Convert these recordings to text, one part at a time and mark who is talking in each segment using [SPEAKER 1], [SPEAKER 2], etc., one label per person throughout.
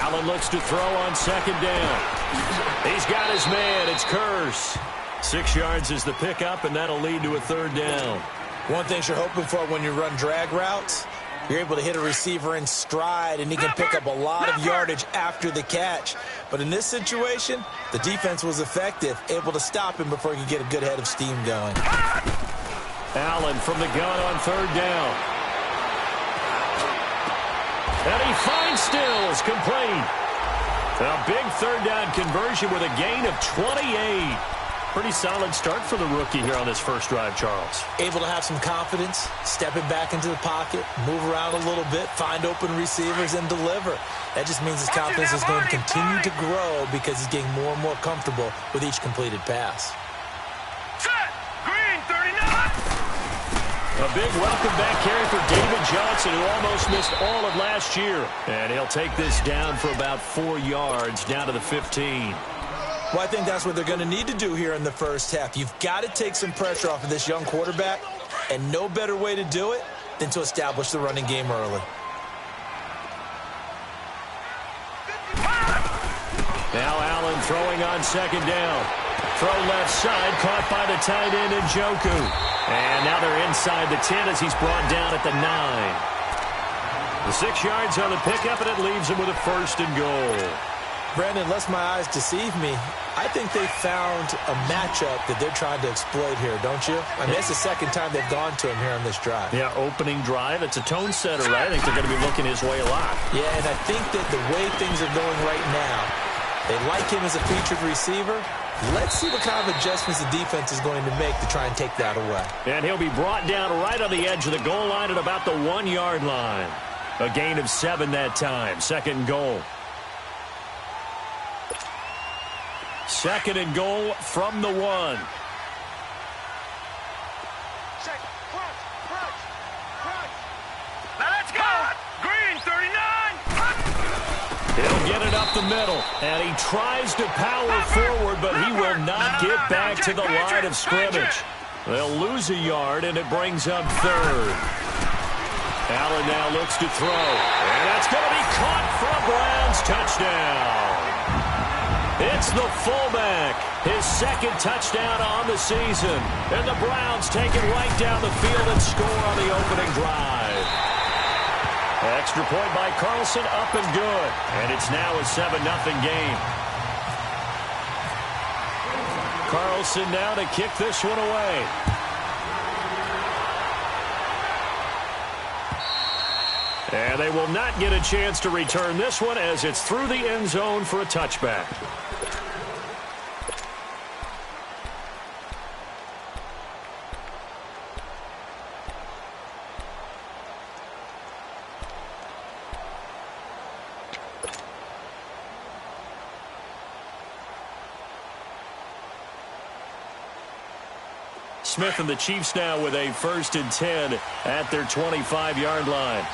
[SPEAKER 1] Allen looks to throw on second down. He's got his man. It's Curse. 6 yards is the pickup, and that'll lead to a third down.
[SPEAKER 2] One thing you're hoping for when you run drag routes, you're able to hit a receiver in stride, and he can pick up a lot of yardage after the catch. But in this situation, the defense was effective, able to stop him before he could get a good head of steam going.
[SPEAKER 1] Allen from the gun on third down. And he finds Stills, complete. A big third down conversion with a gain of 28. Pretty solid start for the rookie here on this first drive, Charles.
[SPEAKER 2] Able to have some confidence, stepping back into the pocket, move around a little bit, find open receivers, and deliver. That just means his confidence is going to continue to grow because he's getting more and more comfortable with each completed pass.
[SPEAKER 3] Set! Green, 39!
[SPEAKER 1] A big welcome back carry for David Johnson, who almost missed all of last year. And he'll take this down for about 4 yards, down to the 15.
[SPEAKER 2] Well, I think that's what they're going to need to do here in the first half. You've got to take some pressure off of this young quarterback, and no better way to do it than to establish the running game early.
[SPEAKER 1] Now Allen throwing on second down. Throw left side, caught by the tight end Njoku. And now they're inside the 10 as he's brought down at the 9. The 6 yards on the pickup, and it leaves him with a first and goal.
[SPEAKER 2] Brandon, unless my eyes deceive me, I think they found a matchup that they're trying to exploit here, don't you? I mean, it's the second time they've gone to him here on this drive.
[SPEAKER 1] Yeah, opening drive. It's a tone setter, right? I think they're going to be looking his way a lot.
[SPEAKER 2] Yeah, and I think that the way things are going right now, they like him as a featured receiver. Let's see what kind of adjustments the defense is going to make to try and take that away.
[SPEAKER 1] And he'll be brought down right on the edge of the goal line at about the 1 yard line. A gain of 7 that time. Second and goal. Second and goal from the 1.
[SPEAKER 3] Now let's go! Green, 39!
[SPEAKER 1] He'll get it up the middle, and he tries to power forward, but he will not get back to the line of scrimmage. They'll lose a yard, and it brings up third. Allen now looks to throw, and that's going to be caught for a Browns touchdown. It's the fullback, his second touchdown on the season. And the Browns take it right down the field and score on the opening drive. Extra point by Carlson, up and good. And it's now a 7-0 game. Carlson now to kick this one away. And they will not get a chance to return this one as it's through the end zone for a touchback. Smith and the Chiefs now with a 1st and 10 at their 25-yard line.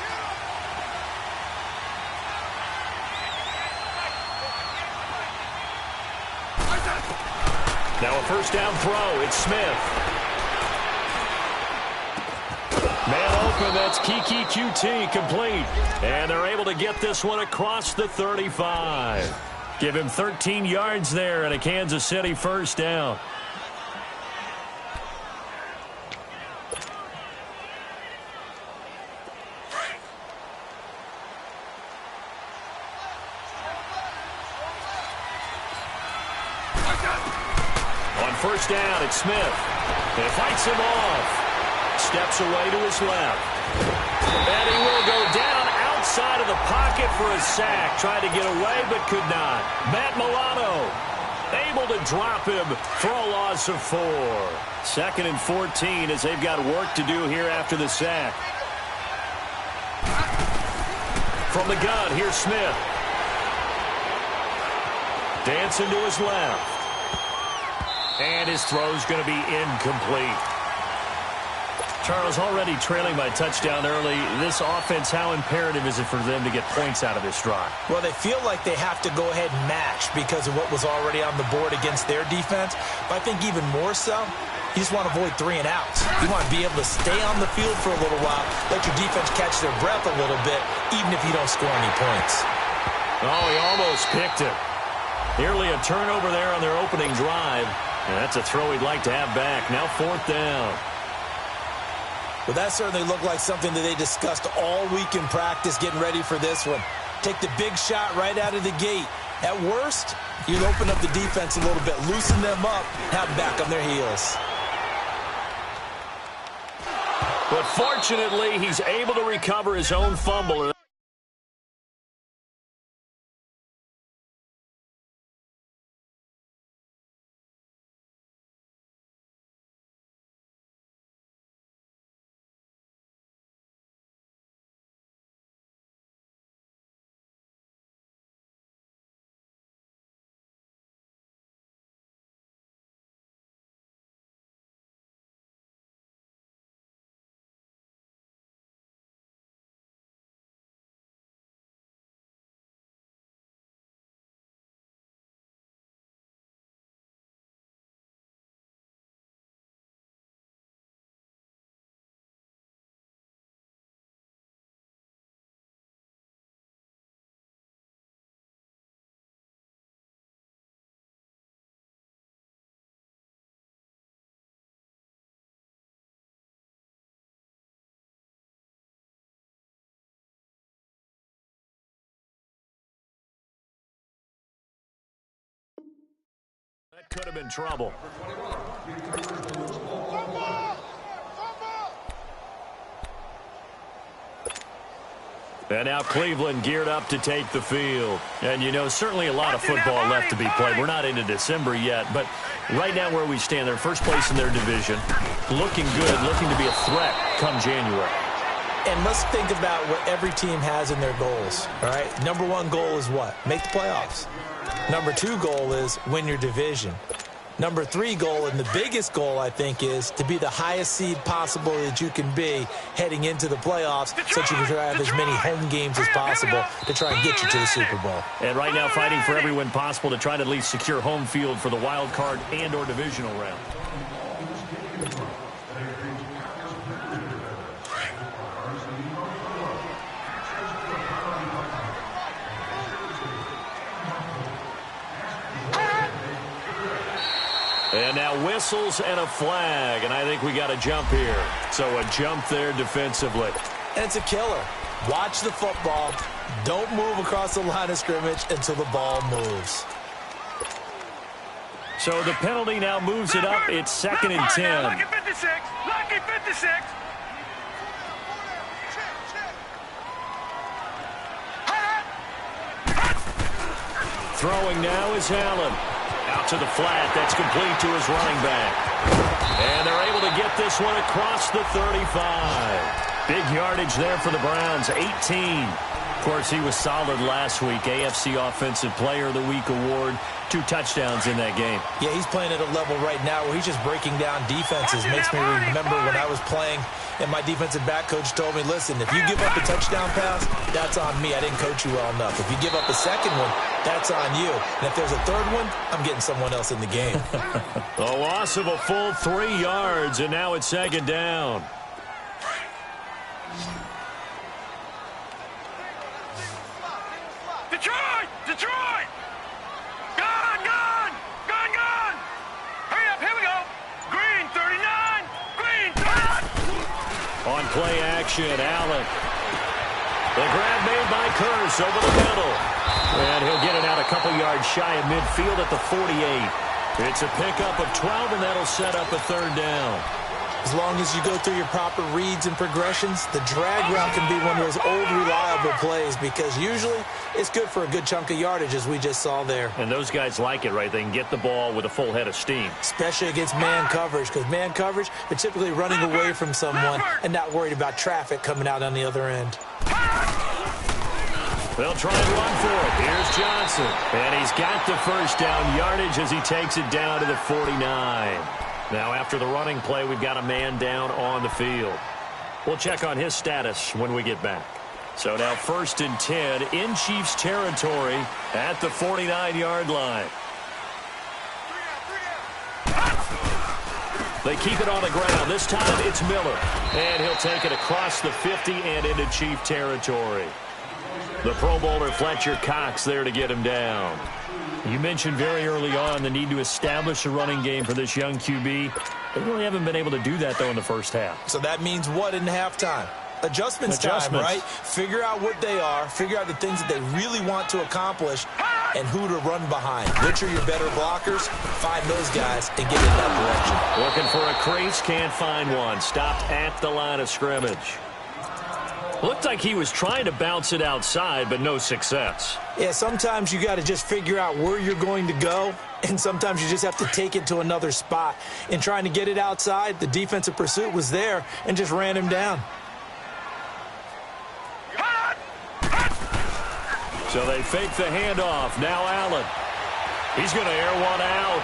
[SPEAKER 1] Now a first down throw. It's Smith. Man open. That's Kiki QT complete. And they're able to get this one across the 35. Give him 13 yards there and a Kansas City first down. First down, it's Smith. He fights him off. Steps away to his left. And he will go down outside of the pocket for a sack. Tried to get away, but could not. Matt Milano able to drop him for a loss of 4. 2nd and 14 as they've got work to do here after the sack. From the gun, here's Smith. Dancing to his left. And his throw's going to be incomplete. Charles, already trailing by touchdown early. This offense, how imperative is it for them to get points out of this drive?
[SPEAKER 2] Well, they feel like they have to go ahead and match because of what was already on the board against their defense. But I think even more so, you just want to avoid 3 and outs. You want to be able to stay on the field for a little while, let your defense catch their breath a little bit, even if you don't score any points.
[SPEAKER 1] Oh, he almost picked it. Nearly a turnover there on their opening drive. And that's a throw he'd like to have back. Now 4th down.
[SPEAKER 2] Well, that certainly looked like something that they discussed all week in practice getting ready for this one. Take the big shot right out of the gate. At worst, you open up the defense a little bit, loosen them up, have them back on their heels.
[SPEAKER 1] But fortunately, he's able to recover his own fumble. That could have been trouble. And now Cleveland geared up to take the field. And, you know, certainly a lot of football left to be played. We're not into December yet, but right now where we stand, they're first place in their division. Looking good, looking to be a threat come January.
[SPEAKER 2] And let's think about what every team has in their goals, all right? Number 1 goal is what? Make the playoffs. Number 2 goal is win your division. Number 3 goal, and the biggest goal, I think, is to be the highest seed possible that you can be heading into the playoffs so that you can have as many home games as possible to try and get you to the Super Bowl.
[SPEAKER 1] And right now fighting for every win possible to try to at least secure home field for the wild card and or divisional round. And now whistles and a flag, and I think we got a jump here. So a jump there defensively.
[SPEAKER 2] And it's a killer. Watch the football. Don't move across the line of scrimmage until the ball moves.
[SPEAKER 1] So the penalty now moves it up. It's 2nd and 10.
[SPEAKER 3] Lucky 56. Lucky 56.
[SPEAKER 1] Throwing now is Allen. Out to the flat. That's complete to his running back. And they're able to get this one across the 35. Big yardage there for the Browns, 18. Of course, he was solid last week. AFC Offensive Player of the Week award. 2 touchdowns in that game.
[SPEAKER 2] Yeah, he's playing at a level right now where he's just breaking down defenses. Makes me remember when I was playing and my defensive back coach told me, listen, if you give up a touchdown pass, that's on me. I didn't coach you well enough. If you give up a second one, that's on you. And if there's a third one, I'm getting someone else in the game.
[SPEAKER 1] A loss of a full 3 yards, and now it's 2nd down.
[SPEAKER 3] Detroit! Detroit! Gone! Gone! Gone! Gone! Hurry up! Here we go! Green 39! Green 39!
[SPEAKER 1] On play action, Allen. The grab made by Curse over the middle. And he'll get it out a couple yards shy of midfield at the 48. It's a pickup of 12, and that'll set up a 3rd down.
[SPEAKER 2] As long as you go through your proper reads and progressions, the drag route can be one of those old reliable plays because usually it's good for a good chunk of yardage, as we just saw there.
[SPEAKER 1] And those guys like it, right? They can get the ball with a full head of steam.
[SPEAKER 2] Especially against man coverage, because man coverage, they're typically running away from someone and not worried about traffic coming out on the other end.
[SPEAKER 1] They'll try and run for it. Here's Johnson. And he's got the first down yardage as he takes it down to the 49. Now, after the running play, we've got a man down on the field. We'll check on his status when we get back. So now 1st and 10 in Chiefs territory at the 49-yard line. They keep it on the ground. This time it's Miller. And he'll take it across the 50 and into Chief territory. The Pro Bowler Fletcher Cox there to get him down. You mentioned very early on the need to establish a running game for this young QB. They really haven't been able to do that, though, in the first half.
[SPEAKER 2] So that means what in halftime? Adjustments time, right? Figure out what they are, figure out the things that they really want to accomplish, and who to run behind. Which are your better blockers? Find those guys and get in that direction.
[SPEAKER 1] Looking for a crease, can't find one. Stopped at the line of scrimmage. Looked like he was trying to bounce it outside, but no success.
[SPEAKER 2] Yeah, sometimes you got to just figure out where you're going to go, and sometimes you just have to take it to another spot. In trying to get it outside, the defensive pursuit was there and just ran him down.
[SPEAKER 1] So they fake the handoff. Now Allen. He's going to air one out.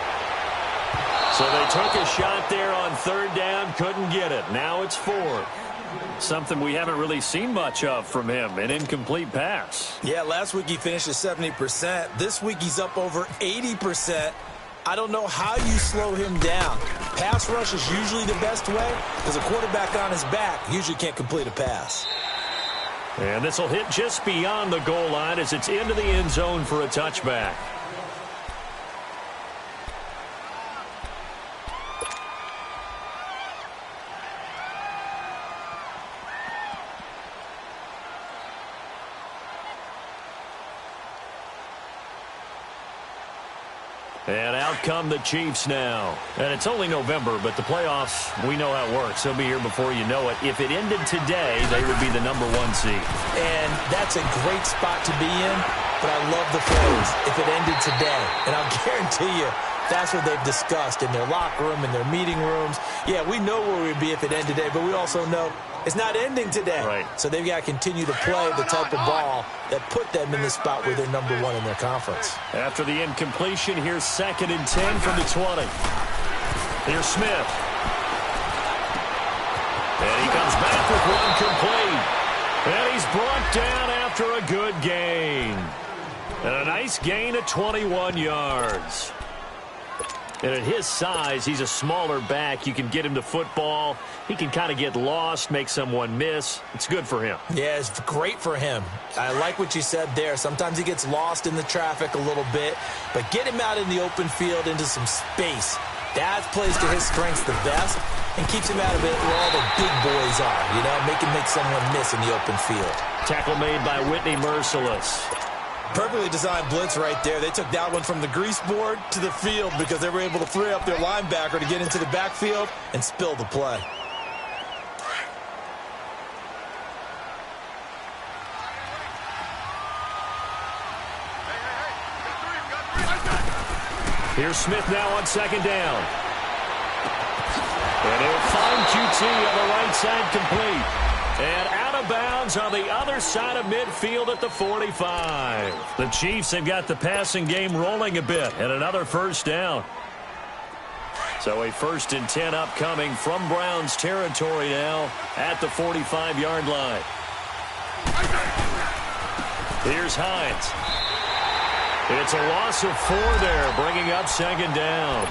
[SPEAKER 1] So they took a shot there on third down, couldn't get it. Now it's fourth. Something we haven't really seen much of from him, an incomplete pass.
[SPEAKER 2] Yeah, last week he finished at 70%. This week he's up over 80%. I don't know how you slow him down. Pass rush is usually the best way because a quarterback on his back usually can't complete a pass.
[SPEAKER 1] And this will hit just beyond the goal line as it's into the end zone for a touchback. And out come the Chiefs now. And it's only November, but the playoffs, we know how it works. They'll be here before you know it. If it ended today, they would be the #1 seed.
[SPEAKER 2] And that's a great spot to be in, but I love the phrase, if it ended today. And I'll guarantee you, that's what they've discussed in their locker room, in their meeting rooms. Yeah, we know where we'd be if it ended today, but we also know it's not ending today.
[SPEAKER 1] Right.
[SPEAKER 2] So they've got to continue to play the type of ball that put them in the spot where they're #1 in their conference.
[SPEAKER 1] After the incompletion, here's 2nd and 10 from the 20. Here's Smith. And he comes back with one complete. And he's brought down after a good gain. And a nice gain of 21 yards. And at his size, he's a smaller back. You can get him to football. He can kind of get lost, make someone miss. It's good for him.
[SPEAKER 2] Yeah, it's great for him. I like what you said there. Sometimes he gets lost in the traffic a little bit, but get him out in the open field into some space. That plays to his strengths the best and keeps him out of it where all the big boys are, you know, make someone miss in the open field.
[SPEAKER 1] Tackle made by Whitney Merciless.
[SPEAKER 2] Perfectly designed blitz right there. They took that one from the grease board to the field because they were able to free up their linebacker to get into the backfield and spill the play.
[SPEAKER 1] Here's Smith now on 2nd down. And he'll find QT on the right side complete. And out of bounds on the other side of midfield at the 45. The Chiefs have got the passing game rolling a bit, and another first down. So a 1st and 10 upcoming from Browns territory now at the 45-yard line. Here's Hines. It's a loss of 4 there, bringing up 2nd down.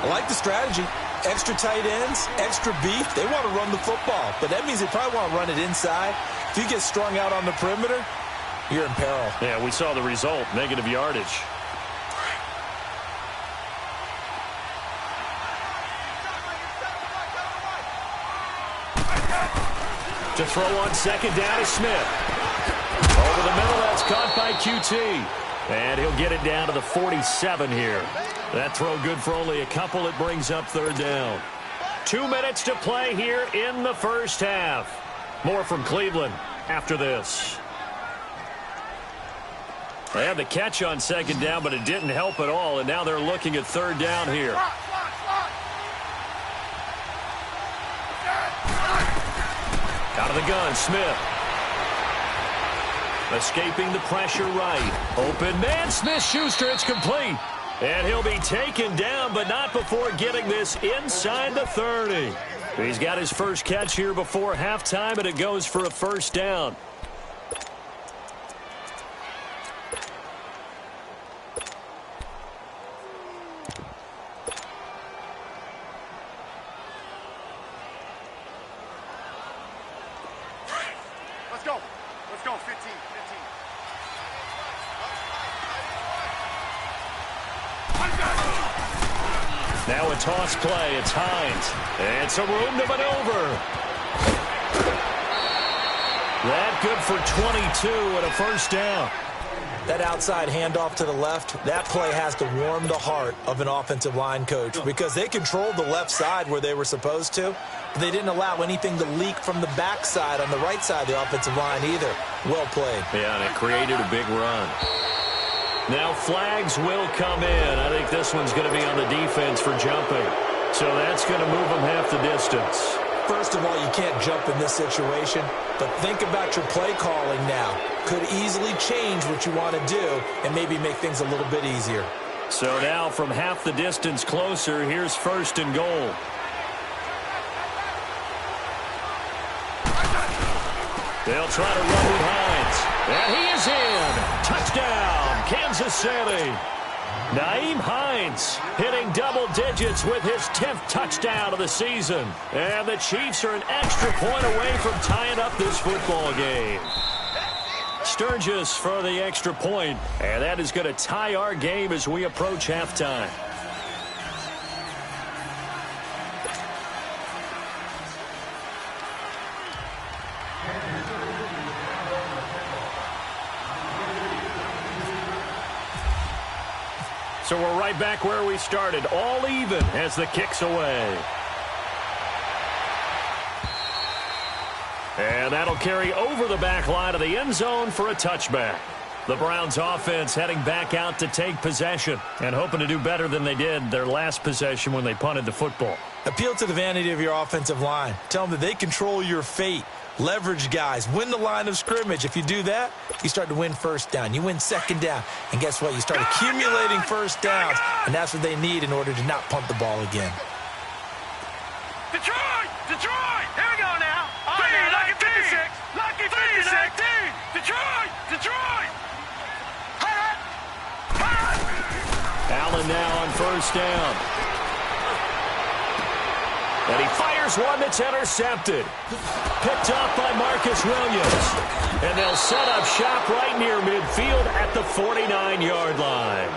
[SPEAKER 2] I like the strategy. Extra tight ends, extra beef. They want to run the football, but that means they probably want to run it inside. If you get strung out on the perimeter, you're in peril.
[SPEAKER 1] Yeah, we saw the result, negative yardage. To throw on 2nd down is Smith. Over the middle, that's caught by QT. And he'll get it down to the 47 here. That throw good for only a couple. It brings up 3rd down. 2 minutes to play here in the first half. More from Cleveland after this. They had the catch on 2nd down, but it didn't help at all. And now they're looking at 3rd down here. Out of the gun, Smith. Escaping the pressure right. Open man, Smith-Schuster, it's complete. And he'll be taken down, but not before getting this inside the 30. He's got his first catch here before halftime, and it goes for a 1st down.
[SPEAKER 3] Let's go. Let's go. 15.
[SPEAKER 1] Now a toss play. It's Hines. It's a room to maneuver. That good for 22 and a first down.
[SPEAKER 2] That outside handoff to the left, that play has to warm the heart of an offensive line coach because they controlled the left side where they were supposed to, but they didn't allow anything to leak from the backside on the right side of the offensive line either. Well played.
[SPEAKER 1] Yeah, and it created a big run. Now flags will come in. I think this one's going to be on the defense for jumping. So that's going to move them half the distance.
[SPEAKER 2] First of all, you can't jump in this situation, but think about your play calling now. Could easily change what you want to do and maybe make things a little bit easier.
[SPEAKER 1] So now from half the distance closer, here's first and goal. They'll try to run with Hines. And he is in. Touchdown, Kansas City. Nyheim Hines hitting double digits with his 10th touchdown of the season. And the Chiefs are an extra point away from tying up this football game. Sturgis for the extra point, and that is going to tie our game as we approach halftime. So we're right back where we started, all even as the kick's away. And that'll carry over the back line of the end zone for a touchback. The Browns offense heading back out to take possession and hoping to do better than they did their last possession when they punted the football.
[SPEAKER 2] Appeal to the vanity of your offensive line. Tell them that they control your fate. Leverage guys. Win the line of scrimmage. If you do that, you start to win first down. You win second down. And guess what? You start accumulating first downs. And that's what they need in order to not punt the ball again.
[SPEAKER 3] Detroit! Detroit! Here we go now. Lucky 56. Lucky 56. Detroit! Detroit!
[SPEAKER 1] Allen now on first down. And he fires one that's intercepted. Picked off by Marcus Williams. And they'll set up shop right near midfield at the 49-yard line.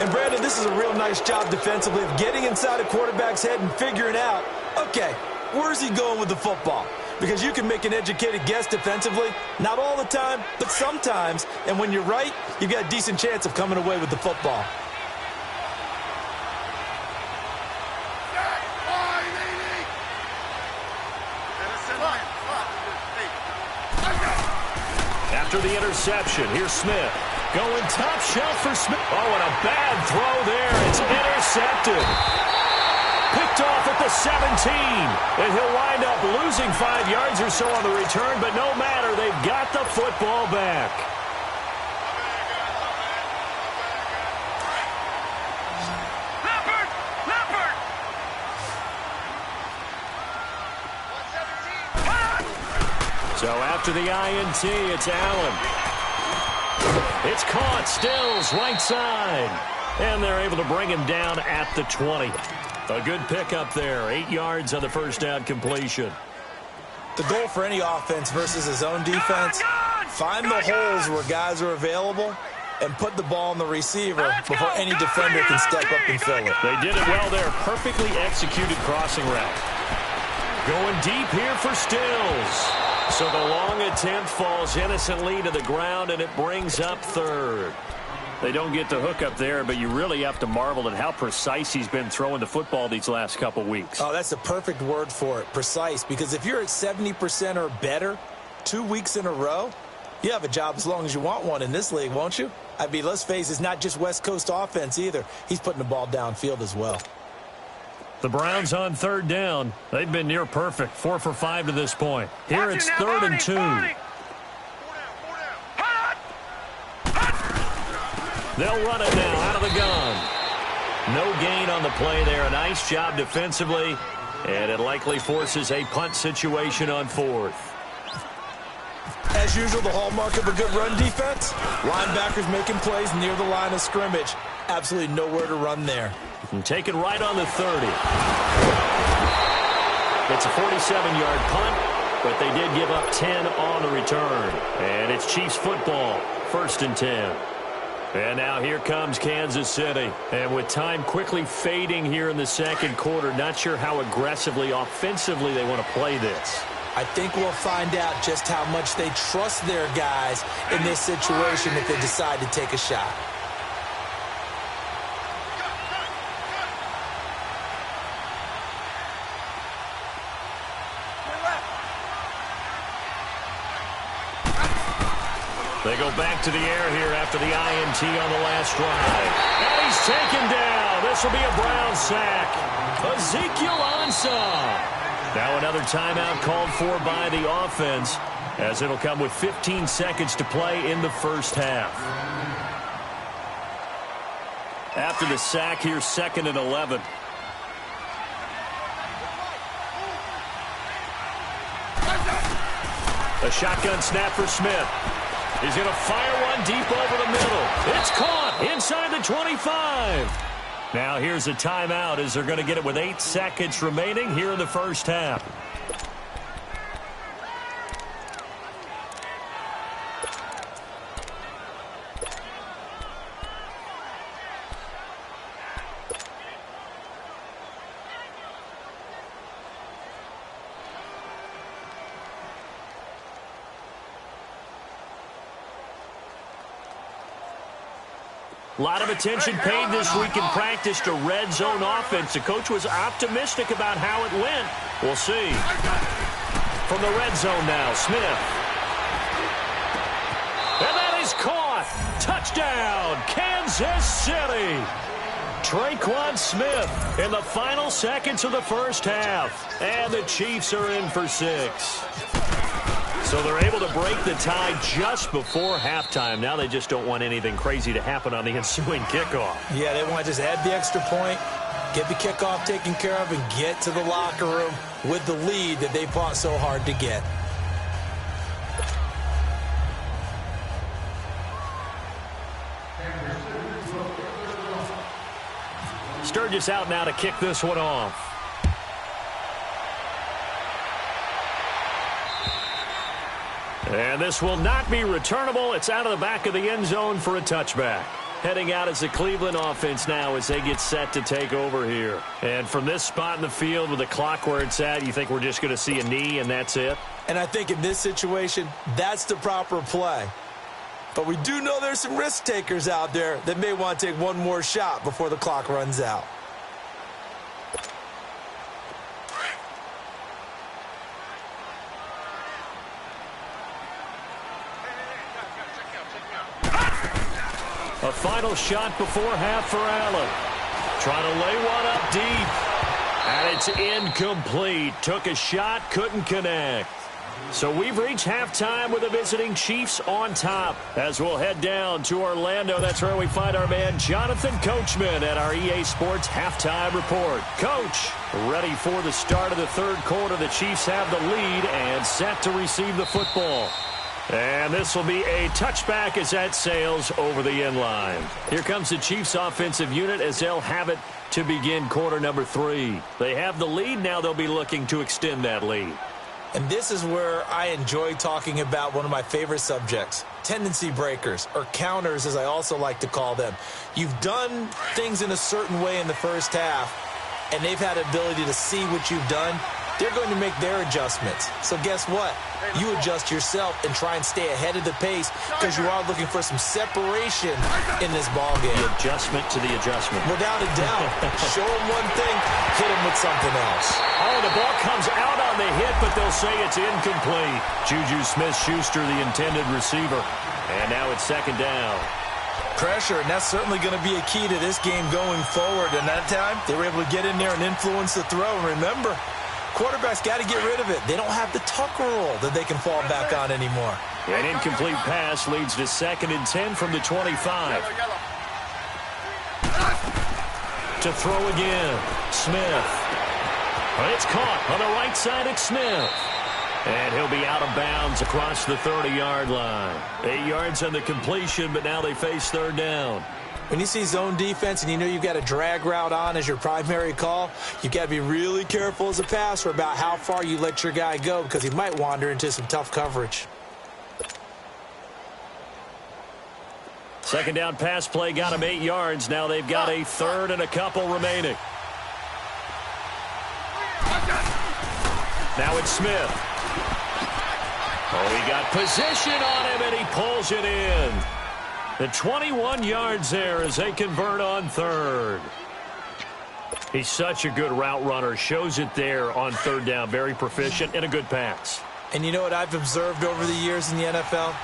[SPEAKER 2] And, Brandon, this is a real nice job defensively of getting inside a quarterback's head and figuring out, okay, where's he going with the football? Because you can make an educated guess defensively. Not all the time, but sometimes. And when you're right, you've got a decent chance of coming away with the football.
[SPEAKER 1] After the interception, here's Smith. Going top shelf for Smith. Oh, and a bad throw there. It's intercepted. Picked off at the 17. And he'll wind up losing 5 yards or so on the return, but no matter, they've got the football back. So after the INT, it's Allen. It's caught. Stills right side. And they're able to bring him down at the 20. A good pickup there. 8 yards on the first down completion.
[SPEAKER 2] The goal for any offense versus his own defense, find the holes where guys are available and put the ball on the receiver before any defender can step up and fill it.
[SPEAKER 1] They did it well there. Perfectly executed crossing route. Going deep here for Stills. So the long attempt falls innocently to the ground, and it brings up third. They don't get the hook up there, but you really have to marvel at how precise he's been throwing the football these last couple weeks.
[SPEAKER 2] Oh, that's the perfect word for it, precise, because if you're at 70% or better 2 weeks in a row, you have a job as long as you want one in this league, won't you? I mean, let's face it, it's not just West Coast offense either. He's putting the ball downfield as well.
[SPEAKER 1] The Browns on third down. They've been near perfect. 4 for 5 to this point. Here it's 3rd and 2. They'll run it now out of the gun. No gain on the play there. A nice job defensively. And it likely forces a punt situation on 4th.
[SPEAKER 2] As usual, the hallmark of a good run defense, linebackers making plays near the line of scrimmage. Absolutely nowhere to run there.
[SPEAKER 1] And taken right on the 30. It's a 47-yard punt, but they did give up 10 on the return. And it's Chiefs football, 1st and 10. And now here comes Kansas City. And with time quickly fading here in the second quarter, not sure how aggressively, offensively they want to play this.
[SPEAKER 2] I think we'll find out just how much they trust their guys in this situation if they decide to take a shot.
[SPEAKER 1] They go back to the air here after the INT on the last drive. And he's taken down. This will be a Brown sack. Ezekiel Ansah. Now another timeout called for by the offense, as it'll come with 15 seconds to play in the first half. After the sack here, 2nd and 11. A shotgun snap for Smith. He's going to fire one deep over the middle. It's caught inside the 25. Now here's a timeout as they're going to get it with 8 seconds remaining here in the first half. A lot of attention paid this week in practice to red zone offense. The coach was optimistic about how it went. We'll see. From the red zone now, Smith. And that is caught. Touchdown, Kansas City. Traquan Smith in the final seconds of the first half. And the Chiefs are in for 6. So they're able to break the tie just before halftime. Now they just don't want anything crazy to happen on the ensuing kickoff.
[SPEAKER 2] Yeah, they want to just add the extra point, get the kickoff taken care of, and get to the locker room with the lead that they fought so hard to get.
[SPEAKER 1] Sturgis out now to kick this one off. And this will not be returnable. It's out of the back of the end zone for a touchback. Heading out as the Cleveland offense now as they get set to take over here. And from this spot in the field with the clock where it's at, you think we're just going to see a knee and that's it?
[SPEAKER 2] And I think in this situation, that's the proper play. But we do know there's some risk takers out there that may want to take one more shot before the clock runs out.
[SPEAKER 1] A final shot before half for Allen. Trying to lay one up deep. And it's incomplete. Took a shot, couldn't connect. So we've reached halftime with the visiting Chiefs on top. As we'll head down to Orlando, that's where we find our man Jonathan Coachman at our EA Sports Halftime Report. Coach, ready for the start of the third quarter. The Chiefs have the lead and set to receive the football. And this will be a touchback as that sails over the end line. Here comes the Chiefs offensive unit as they'll have it to begin quarter number 3. They have the lead. Now they'll be looking to extend that lead.
[SPEAKER 2] And this is where I enjoy talking about one of my favorite subjects, tendency breakers, or counters as I also like to call them. You've done things in a certain way in the first half, and they've had the ability to see what you've done. They're going to make their adjustments. So guess what? You adjust yourself and try and stay ahead of the pace because you are looking for some separation in this ballgame.
[SPEAKER 1] The adjustment to the adjustment.
[SPEAKER 2] Without a doubt. Show them one thing, hit them with something else.
[SPEAKER 1] Oh, the ball comes out on the hit, but they'll say it's incomplete. Juju Smith-Schuster, the intended receiver. And now it's second down.
[SPEAKER 2] Pressure, and that's certainly going to be a key to this game going forward. And that time, they were able to get in there and influence the throw. And remember, quarterbacks got to get rid of it. They don't have the Tucker roll that they can fall back on anymore.
[SPEAKER 1] An incomplete pass leads to 2nd and 10 from the 25. To throw again, Smith. It's caught on the right side. It's Smith. And he'll be out of bounds across the 30-yard line. 8 yards on the completion, but now they face third down.
[SPEAKER 2] When you see zone defense and you know you've got a drag route on as your primary call, you've got to be really careful as a passer about how far you let your guy go because he might wander into some tough coverage.
[SPEAKER 1] Second down pass play got him 8 yards. Now they've got a third and a couple remaining. Now it's Smith. Oh, he got position on him, and he pulls it in. The 21 yards there as they convert on third. He's such a good route runner. Shows it there on third down. Very proficient and a good pass.
[SPEAKER 2] And you know what I've observed over the years in the NFL?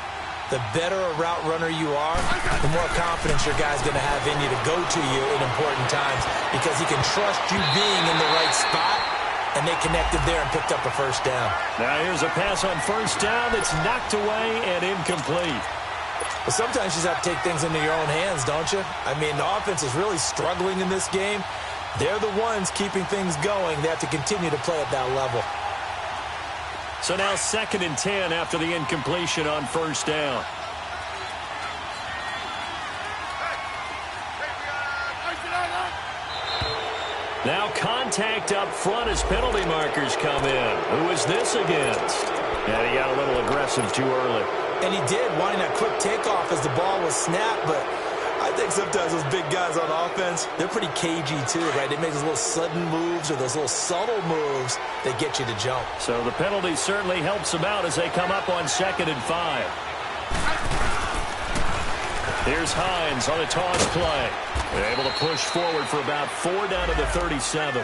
[SPEAKER 2] The better a route runner you are, the more confidence your guy's going to have in you to go to you in important times because he can trust you being in the right spot, and they connected there and picked up a first down.
[SPEAKER 1] Now here's a pass on first down that's knocked away and incomplete.
[SPEAKER 2] But sometimes you just have to take things into your own hands, don't you? I mean, the offense is really struggling in this game. They're the ones keeping things going. They have to continue to play at that level.
[SPEAKER 1] So now 2nd and 10 after the incompletion on first down. Now contact up front as penalty markers come in. Who is this against? And he got a little aggressive too early.
[SPEAKER 2] And he did, wanting that quick takeoff as the ball was snapped, but I think sometimes those big guys on offense, they're pretty cagey too, right? They make those little sudden moves or those little subtle moves that get you to jump.
[SPEAKER 1] So the penalty certainly helps them out as they come up on 2nd and 5. Here's Hines on a toss play. They're able to push forward for about 4 down to the 37.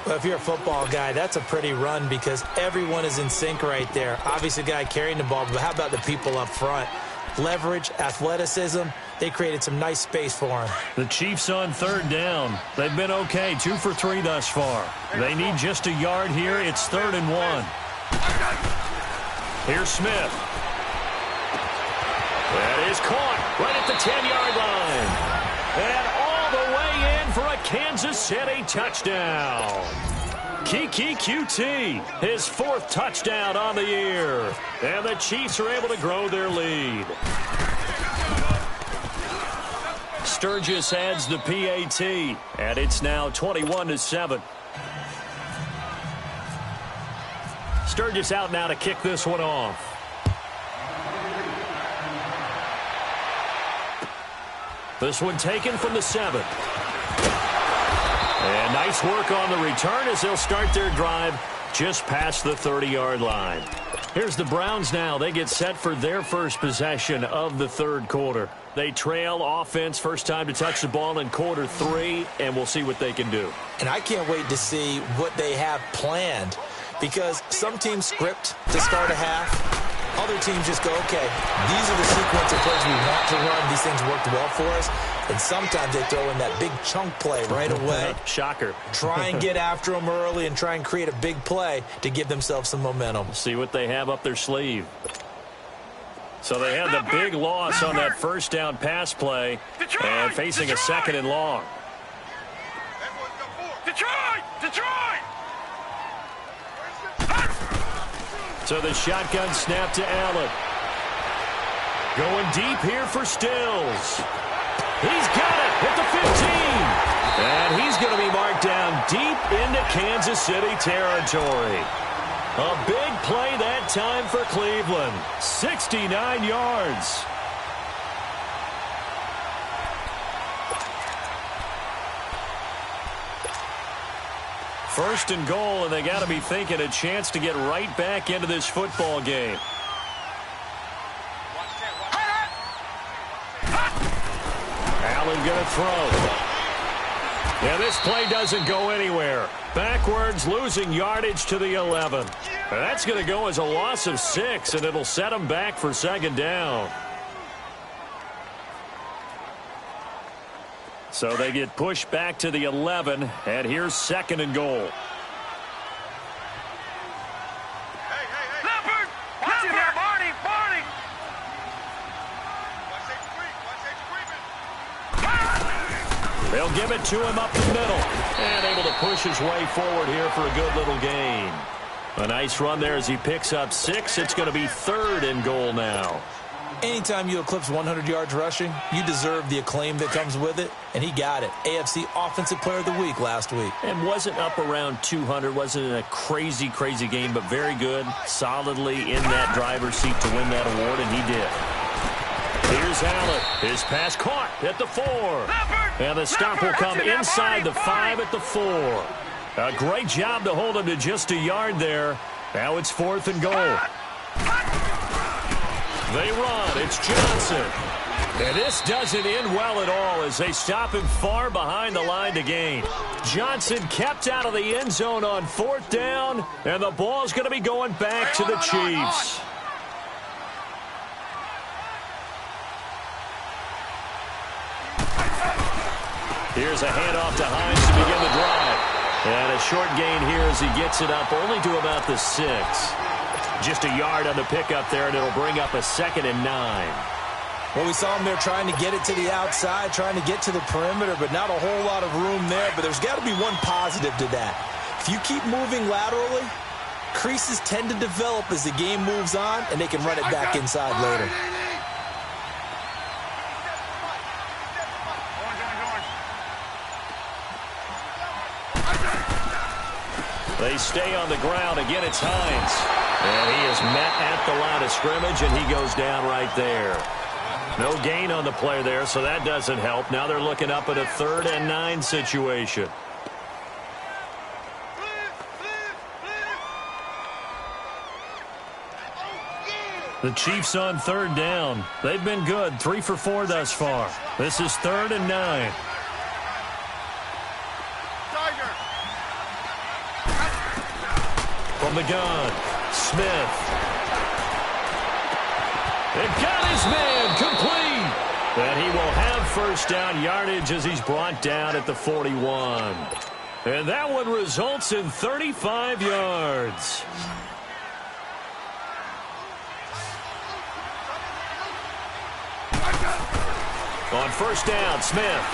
[SPEAKER 2] Well, if you're a football guy, that's a pretty run because everyone is in sync right there. Obviously, the guy carrying the ball, but how about the people up front? Leverage, athleticism, they created some nice space for him.
[SPEAKER 1] The Chiefs on 3rd down. They've been okay, 2 for 3 thus far. They need just a yard here. It's 3rd and 1. Here's Smith. That is caught right at the 10-yard line. And all the way in for a Kansas City touchdown. Kiki QT, his 4th touchdown on the year. And the Chiefs are able to grow their lead. Sturgis adds the PAT, and it's now 21-7. Sturgis out now to kick this one off. This one taken from the 7. And nice work on the return as they'll start their drive just past the 30-yard line. Here's the Browns now. They get set for their first possession of the 3rd quarter. They trail offense, first time to touch the ball in quarter 3, and we'll see what they can do.
[SPEAKER 2] And I can't wait to see what they have planned because some teams script to start a half. Other teams just go, okay, these are the sequence of plays we want to run. These things worked well for us. And sometimes they throw in that big chunk play right away.
[SPEAKER 1] Shocker.
[SPEAKER 2] Try and get after them early and try and create a big play to give themselves some momentum.
[SPEAKER 1] See what they have up their sleeve. So they had the big loss on that first down pass play and facing a 2nd and long.
[SPEAKER 3] Detroit!
[SPEAKER 1] So the shotgun snap to Allen. Going deep here for Stills. He's got it at the 15. And he's going to be marked down deep into Kansas City territory. A big play that time for Cleveland. 69 yards. First and goal, and they got to be thinking a chance to get right back into this football game. Allen going to throw. Yeah, this play doesn't go anywhere. Backwards, losing yardage to the 11. That's going to go as a loss of 6, and it'll set them back for 2nd down. So they get pushed back to the 11, and here's 2nd and goal.
[SPEAKER 3] Leopard! Watch it there, Barney!
[SPEAKER 1] They'll give it to him up the middle, and able to push his way forward here for a good little gain. A nice run there as he picks up 6. It's going to be 3rd and goal now.
[SPEAKER 2] Anytime you eclipse 100 yards rushing, you deserve the acclaim that comes with it, and he got it. AFC Offensive Player of the Week last week.
[SPEAKER 1] And wasn't up around 200, wasn't a crazy game, but very good, solidly in that driver's seat to win that award, and he did. Here's Allen. His pass caught at the 4. And the stop will come inside the 5 at the 4. A great job to hold him to just a yard there. Now it's 4th and goal. They run. It's Johnson. And this doesn't end well at all as they stop him far behind the line to gain. Johnson kept out of the end zone on 4th down, and the ball's going to be going back to the Chiefs. Here's a handoff to Hines to begin the drive. And a short gain here as he gets it up only to about the 6. Just a yard on the pickup there, and it'll bring up a 2nd and 9.
[SPEAKER 2] Well, we saw him there trying to get it to the outside, trying to get to the perimeter, but not a whole lot of room there. But there's got to be one positive to that. If you keep moving laterally, creases tend to develop as the game moves on, and they can run it back inside later.
[SPEAKER 1] They stay on the ground. Again, it's Hines. And he is met at the line of scrimmage, and he goes down right there. No gain on the play there, so that doesn't help. Now they're looking up at a 3rd and 9 situation. The Chiefs on 3rd down. They've been good, 3 for 4 thus far. This is 3rd and 9. From the gun, Smith. And got his man complete. And he will have 1st down yardage as he's brought down at the 41. And that one results in 35 yards. On 1st down, Smith.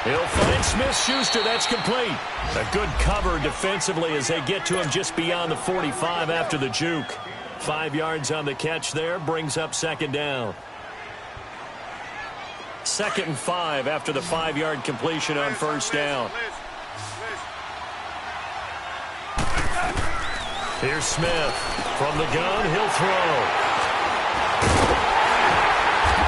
[SPEAKER 1] He'll find Smith-Schuster. That's complete. A good cover defensively as they get to him just beyond the 45 after the juke. 5 yards on the catch there, brings up 2nd down. 2nd and 5 after the 5-yard completion on 1st down. Here's Smith. From the gun, he'll throw.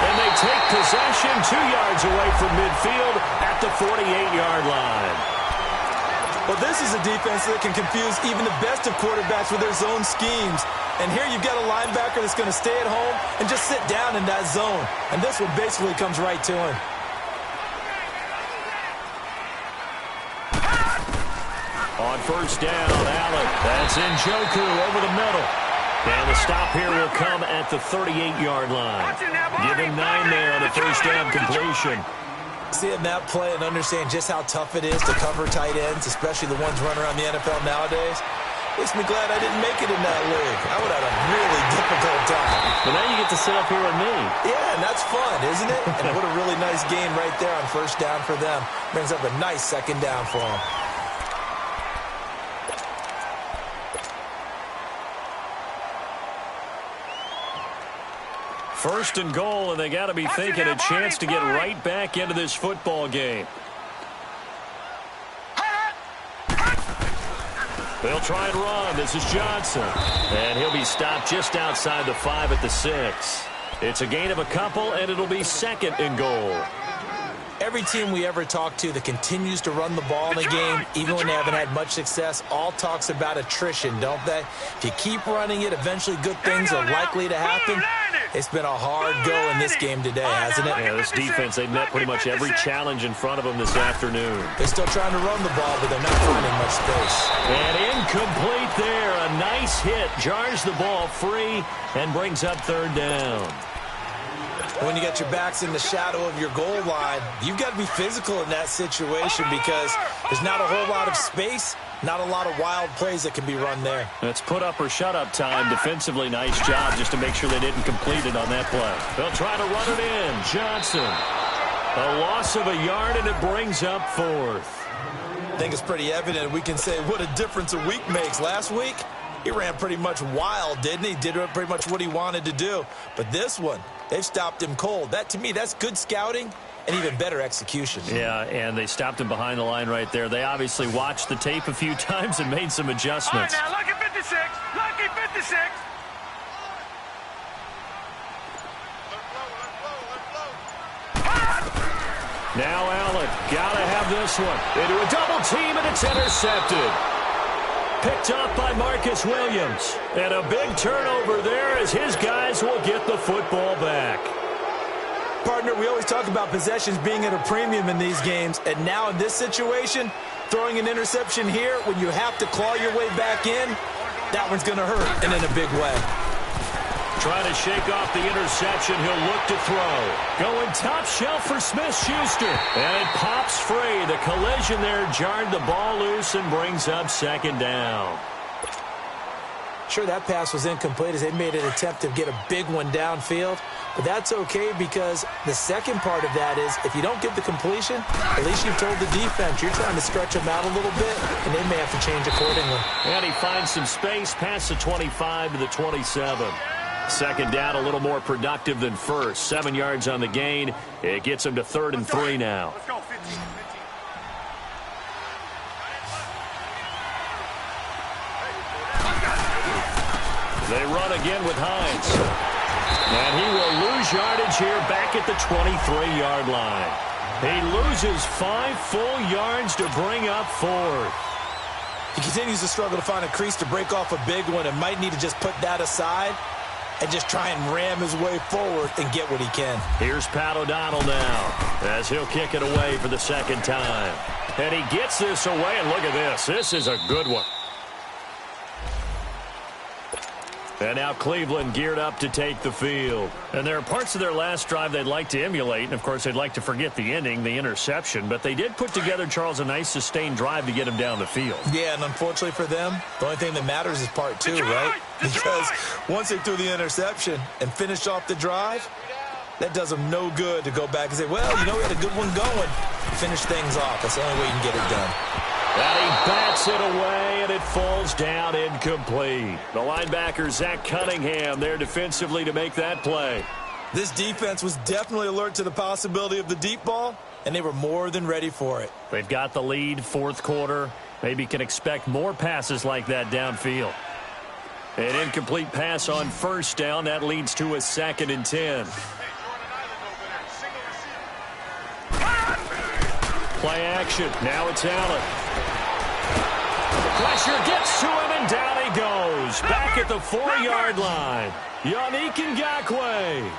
[SPEAKER 1] And they take possession 2 yards away from midfield at the 48-yard line.
[SPEAKER 2] Well, this is a defense that can confuse even the best of quarterbacks with their zone schemes. And here you've got a linebacker that's going to stay at home and just sit down in that zone. And this one basically comes right to him.
[SPEAKER 1] On 1st down, Allen. That's Njoku over the middle. And the stop here will come at the 38-yard line. Give him 9 there on the 1st down completion.
[SPEAKER 2] Seeing that play and understand just how tough it is to cover tight ends, especially the ones running around the NFL nowadays, makes me glad I didn't make it in that league. I would have had a really difficult time.
[SPEAKER 1] But now you get to sit up here with me.
[SPEAKER 2] Yeah, and that's fun, isn't it? And what a really nice gain right there on 1st down for them. Brings up a nice 2nd down for them.
[SPEAKER 1] First and goal, and they got to be thinking a chance to get right back into this football game. They'll try and run. This is Johnson. And he'll be stopped just outside the 5 at the 6. It's a gain of a couple, and it'll be 2nd and goal.
[SPEAKER 2] Every team we ever talk to that continues to run the ball in a game, even when they haven't had much success, all talks about attrition, don't they? If you keep running it, eventually good things are likely to happen. It's been a hard go in this game today, hasn't it?
[SPEAKER 1] Yeah, this defense, they've met pretty much every challenge in front of them this afternoon.
[SPEAKER 2] They're still trying to run the ball, but they're not finding much space.
[SPEAKER 1] And incomplete there. A nice hit. Jars the ball free and brings up 3rd down.
[SPEAKER 2] When you got your backs in the shadow of your goal line, you've got to be physical in that situation because there's not a whole lot of space, not a lot of wild plays that can be run there.
[SPEAKER 1] It's put up or shut up time. Defensively, nice job just to make sure they didn't complete it on that play. They'll try to run it in. Johnson. A loss of a yard, and it brings up 4th.
[SPEAKER 2] I think it's pretty evident. We can say what a difference a week makes. Last week, he ran pretty much wild, didn't he? Did pretty much what he wanted to do. But this one, they've stopped him cold. That, to me, that's good scouting and even better execution.
[SPEAKER 1] Yeah, and they stopped him behind the line right there. They obviously watched the tape a few times and made some adjustments.
[SPEAKER 3] All right, now, lucky 56. Lucky 56.
[SPEAKER 1] Now Allen, gotta have this one. Into a double team, and it's intercepted. Picked up by Marcus Williams. And a big turnover there as his guys will get the football back.
[SPEAKER 2] Partner, we always talk about possessions being at a premium in these games, and now in this situation, throwing an interception here when you have to claw your way back in, that one's going to hurt, and in a big way.
[SPEAKER 1] Trying to shake off the interception, he'll look to throw. Going top shelf for Smith-Schuster, and it pops free. The collision there jarred the ball loose and brings up second down.
[SPEAKER 2] Sure, that pass was incomplete as they made an attempt to get a big one downfield. But that's okay because the second part of that is if you don't get the completion, at least you've told the defense you're trying to stretch them out a little bit, and they may have to change accordingly.
[SPEAKER 1] And he finds some space past the 25 to the 27. Second down, a little more productive than first. 7 yards on the gain. It gets him to 3rd and 3 now.
[SPEAKER 3] Let's go, 15.
[SPEAKER 1] They run again with Hines. And he will lose yardage here back at the 23-yard line. He loses 5 full yards to bring up 4th.
[SPEAKER 2] He continues to struggle to find a crease to break off a big one and might need to just put that aside and just try and ram his way forward and get what he can.
[SPEAKER 1] Here's Pat O'Donnell now as he'll kick it away for the second time. And he gets this away, and look at this. This is a good one. And now Cleveland geared up to take the field. And there are parts of their last drive they'd like to emulate. And, of course, they'd like to forget the ending, the interception. But they did put together, Charles, a nice sustained drive to get him down the field.
[SPEAKER 2] Yeah, and unfortunately for them, the only thing that matters is part 2, right? Because once they threw the interception and finished off the drive, that does them no good to go back and say, well, you know, we had a good one going. Finish things off. That's the only way you can get it done.
[SPEAKER 1] And he bats it away, and it falls down incomplete. The linebacker, Zach Cunningham, there defensively to make that play.
[SPEAKER 2] This defense was definitely alert to the possibility of the deep ball, and they were more than ready for it.
[SPEAKER 1] They've got the lead, 4th quarter. Maybe can expect more passes like that downfield. An incomplete pass on 1st down. That leads to a 2nd and 10. Play action. Now it's Allen. Pressure gets to him, and down he goes. Back at the 4-yard line. Yannick Ngakoue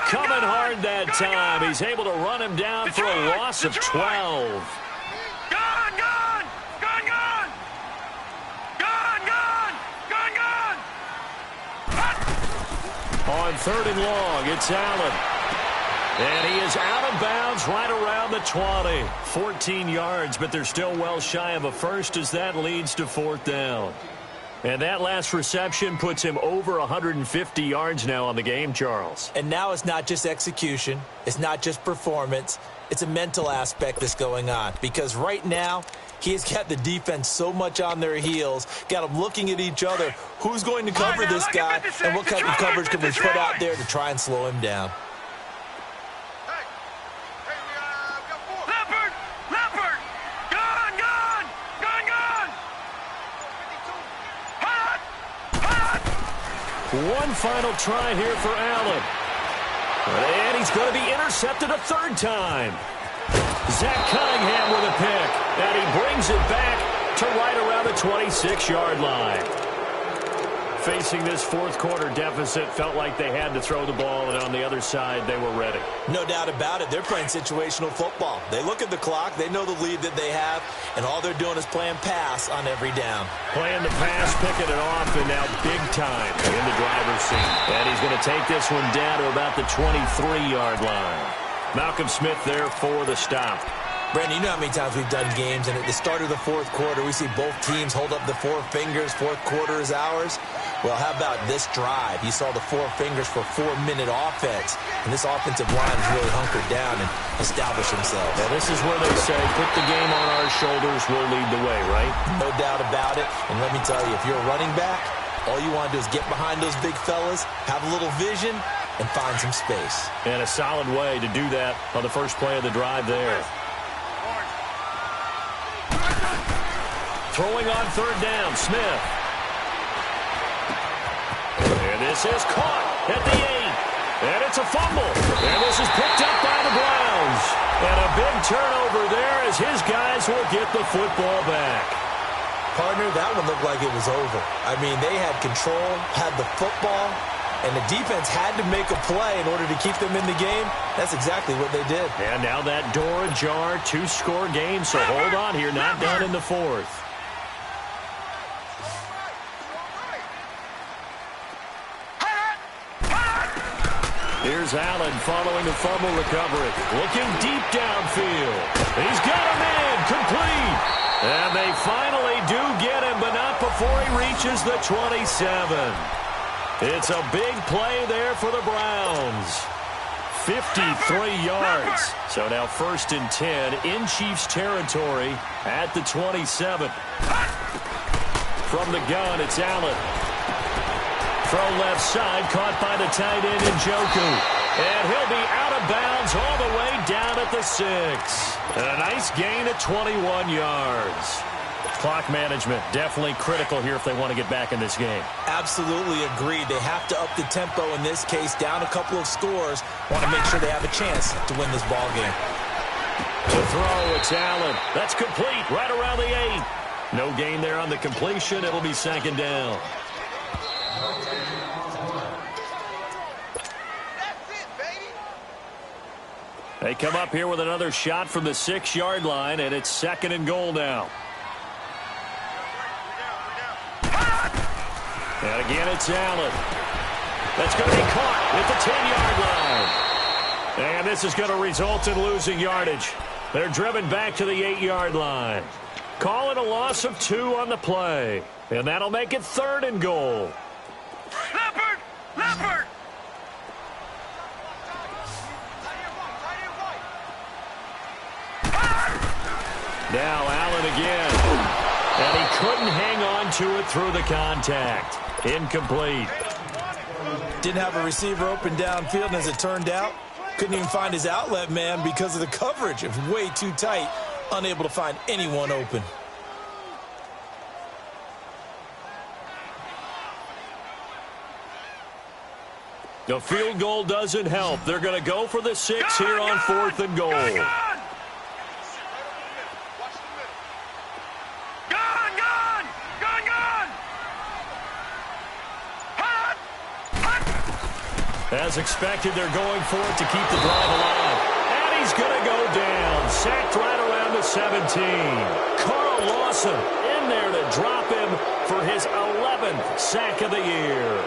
[SPEAKER 1] coming hard that time. He's able to run him down for a loss of 12.
[SPEAKER 3] Gone! Gone! Gone! Gone! Gone! Gone! Gone!
[SPEAKER 1] On 3rd and long, it's Allen. And he is out of bounds right around the 20. 14 yards, but they're still well shy of a first as that leads to 4th down. And that last reception puts him over 150 yards now on the game, Charles.
[SPEAKER 2] And now it's not just execution. It's not just performance. It's a mental aspect that's going on. Because right now, he has got the defense so much on their heels, got them looking at each other. Who's going to cover this guy, and what kind of coverage can we put out there to try and slow him down?
[SPEAKER 1] One final try here for Allen. And he's going to be intercepted a 3rd time. Zach Cunningham with a pick. And he brings it back to right around the 26-yard line. Facing this 4th quarter deficit, felt like they had to throw the ball, and on the other side, they were ready.
[SPEAKER 2] No doubt about it. They're playing situational football. They look at the clock, they know the lead that they have, and all they're doing is playing pass on every down.
[SPEAKER 1] Playing the pass, picking it off, and now big time in the driver's seat. And he's going to take this one down to about the 23-yard line. Malcolm Smith there for the stop.
[SPEAKER 2] Brandon, you know how many times we've done games, and at the start of the 4th quarter, we see both teams hold up the 4 fingers, 4th quarter is ours. Well, how about this drive? You saw the 4 fingers for 4-minute offense, and this offensive line has really hunkered down and established themselves.
[SPEAKER 1] Well, this is where they say, put the game on our shoulders, we'll lead the way, right?
[SPEAKER 2] No doubt about it, and let me tell you, if you're a running back, all you want to do is get behind those big fellas, have a little vision, and find some space.
[SPEAKER 1] And a solid way to do that on the first play of the drive there. Throwing on 3rd down, Smith. And this is caught at the 8. And it's a fumble. And this is picked up by the Browns. And a big turnover there as his guys will get the football back.
[SPEAKER 2] Partner, that one looked like it was over. I mean, they had control, had the football, and the defense had to make a play in order to keep them in the game. That's exactly what they did.
[SPEAKER 1] And now that door ajar, two-score game, so hold on here, not done in the fourth. Here's Allen following the fumble recovery. Looking deep downfield. He's got him in, complete. And they finally do get him, but not before he reaches the 27. It's a big play there for the Browns. 53 yards. So now 1st and 10 in Chiefs territory at the 27. From the gun, it's Allen. Throw left side, caught by the tight end Njoku. And he'll be out of bounds all the way down at the 6. And a nice gain at 21 yards. Clock management, definitely critical here if they want to get back in this game.
[SPEAKER 2] Absolutely agreed. They have to up the tempo in this case, down a couple of scores. Want to make sure they have a chance to win this ball game.
[SPEAKER 1] To throw, it's Allen. That's complete, right around the 8. No gain there on the completion. It'll be 2nd down. They come up here with another shot from the 6-yard line, and it's 2nd and goal now. And again, it's Allen. That's going to be caught at the 10-yard line. And this is going to result in losing yardage. They're driven back to the 8-yard line. Call it a loss of 2 on the play. And that'll make it 3rd and goal.
[SPEAKER 3] Leopard! Leopard!
[SPEAKER 1] Now Allen again. And he couldn't hang on to it through the contact. Incomplete.
[SPEAKER 2] Didn't have a receiver open downfield, and as it turned out, couldn't even find his outlet man because of the coverage. It was way too tight, unable to find anyone open.
[SPEAKER 1] The field goal doesn't help. They're going to go for the 6 here on 4th and goal. As expected, they're going for it to keep the drive alive. And he's going to go down. Sacked right around the 17. Carl Lawson in there to drop him for his 11th sack of the year.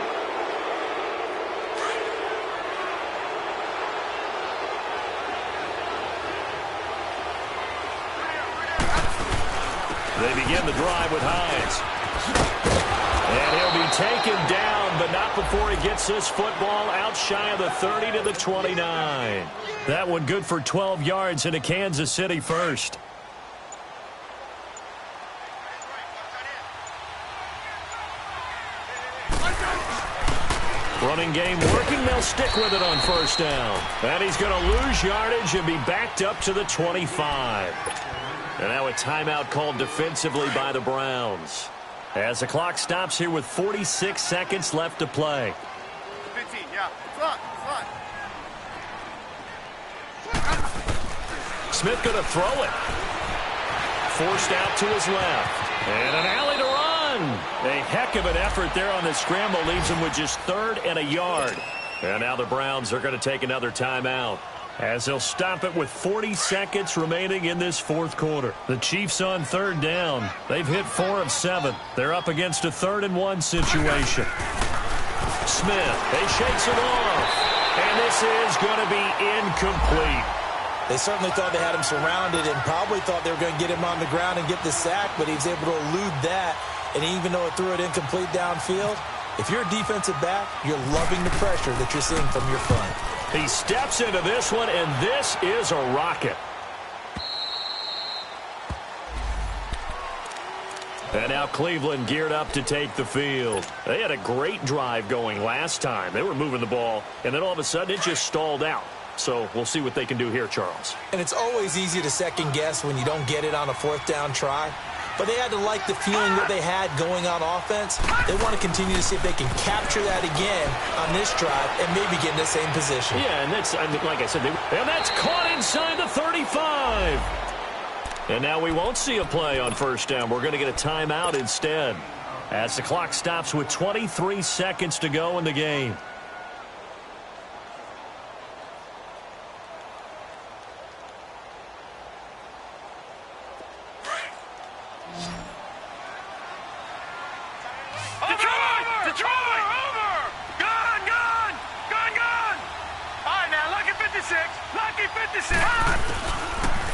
[SPEAKER 1] They begin the drive with Hines. And he'll be taken down, but not before he gets this football out shy of the 30 to the 29. That one good for 12 yards into Kansas City first. Running game working. They'll stick with it on 1st down. And he's going to lose yardage and be backed up to the 25. And now a timeout called defensively by the Browns. As the clock stops here with 46 seconds left to play.
[SPEAKER 3] 15, yeah. Front.
[SPEAKER 1] Smith going to throw it. Forced out to his left. And an alley to run. A heck of an effort there on the scramble. Leaves him with just 3rd and a yard. And now the Browns are going to take another timeout, as they'll stop it with 40 seconds remaining in this 4th quarter. The Chiefs on 3rd down. They've hit 4 of 7. They're up against a 3rd and 1 situation. Smith, they shakes it off. And this is going to be incomplete.
[SPEAKER 2] They certainly thought they had him surrounded and probably thought they were going to get him on the ground and get the sack, but he was able to elude that. And even though it threw it incomplete downfield, if you're a defensive back, you're loving the pressure that you're seeing from your front.
[SPEAKER 1] He steps into this one, and this is a rocket. And now Cleveland geared up to take the field. They had a great drive going last time. They were moving the ball, and then all of a sudden it just stalled out. So we'll see what they can do here, Charles.
[SPEAKER 2] And it's always easy to second guess when you don't get it on a 4th down try. But they had to like the feeling that they had going on offense. They want to continue to see if they can capture that again on this drive and maybe get in the same position.
[SPEAKER 1] Yeah, and that's, I mean, like I said, and that's caught inside the 35. And now we won't see a play on first down. We're going to get a timeout instead, as the clock stops with 23 seconds to go in the game.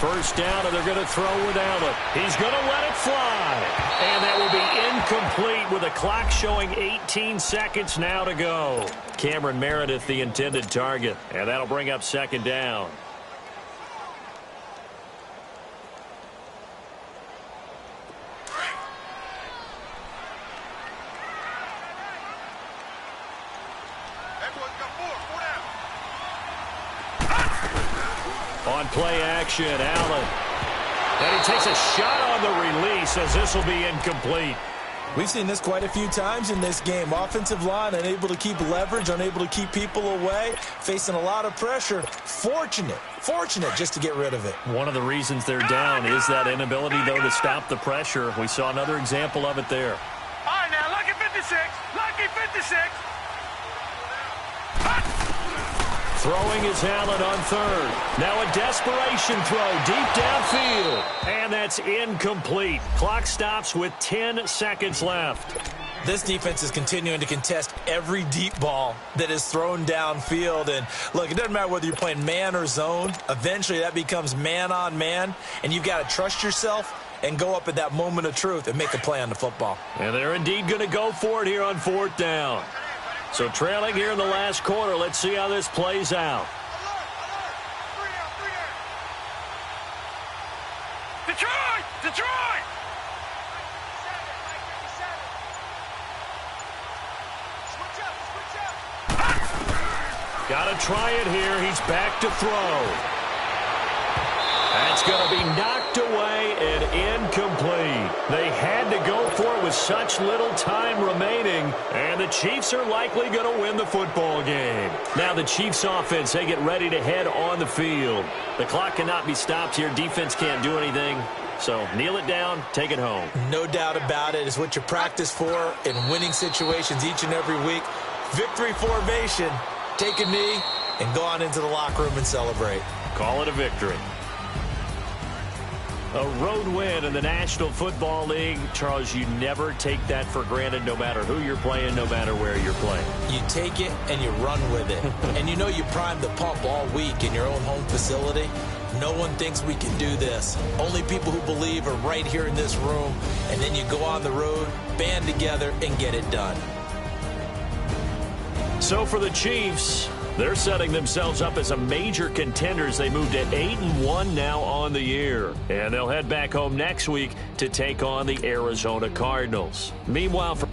[SPEAKER 1] First down, and they're going to throw with Allen. He's going to let it fly. And that will be incomplete with the clock showing 18 seconds now to go. Cameron Meredith, the intended target. And that'll bring up second down. On play action, Allen. And he takes a shot on the release as this will be incomplete.
[SPEAKER 2] We've seen this quite a few times in this game. Offensive line unable to keep leverage, unable to keep people away, facing a lot of pressure. Fortunate just to get rid of it.
[SPEAKER 1] One of the reasons they're down is that inability, though, to stop the pressure. We saw another example of it there.
[SPEAKER 3] All right, now, lucky 56. Lucky 56.
[SPEAKER 1] Throwing is Allen on third. Now a desperation throw deep downfield. And that's incomplete. Clock stops with 10 seconds left.
[SPEAKER 2] This defense is continuing to contest every deep ball that is thrown downfield. And look, it doesn't matter whether you're playing man or zone. Eventually that becomes man on man. And you've got to trust yourself and go up at that moment of truth and make a play on the football.
[SPEAKER 1] And they're indeed going to go for it here on fourth down. So trailing here in the last quarter, let's see how this plays out.
[SPEAKER 3] Detroit!
[SPEAKER 1] Got to try it here. He's back to throw. That's going to be knocked away and incomplete. They had to go for it with such little time remaining, and the Chiefs are likely going to win the football game. Now the Chiefs offense, they get ready to head on the field. The clock cannot be stopped here. Defense can't do anything. So kneel it down, take it home.
[SPEAKER 2] No doubt about it. It's what you practice for in winning situations each and every week. Victory formation. Take a knee and go on into the locker room and celebrate.
[SPEAKER 1] Call it a victory. A road win in the National Football League. Charles, you never take that for granted, no matter who you're playing, no matter where you're playing.
[SPEAKER 2] You take it and you run with it. And you know you primed the pump all week in your own home facility. No one thinks we can do this. Only people who believe are right here in this room. And then you go on the road, band together, and get it done.
[SPEAKER 1] So for the Chiefs, they're setting themselves up as a major contenders. They moved to 8-1 now on the year. And they'll head back home next week to take on the Arizona Cardinals. Meanwhile, for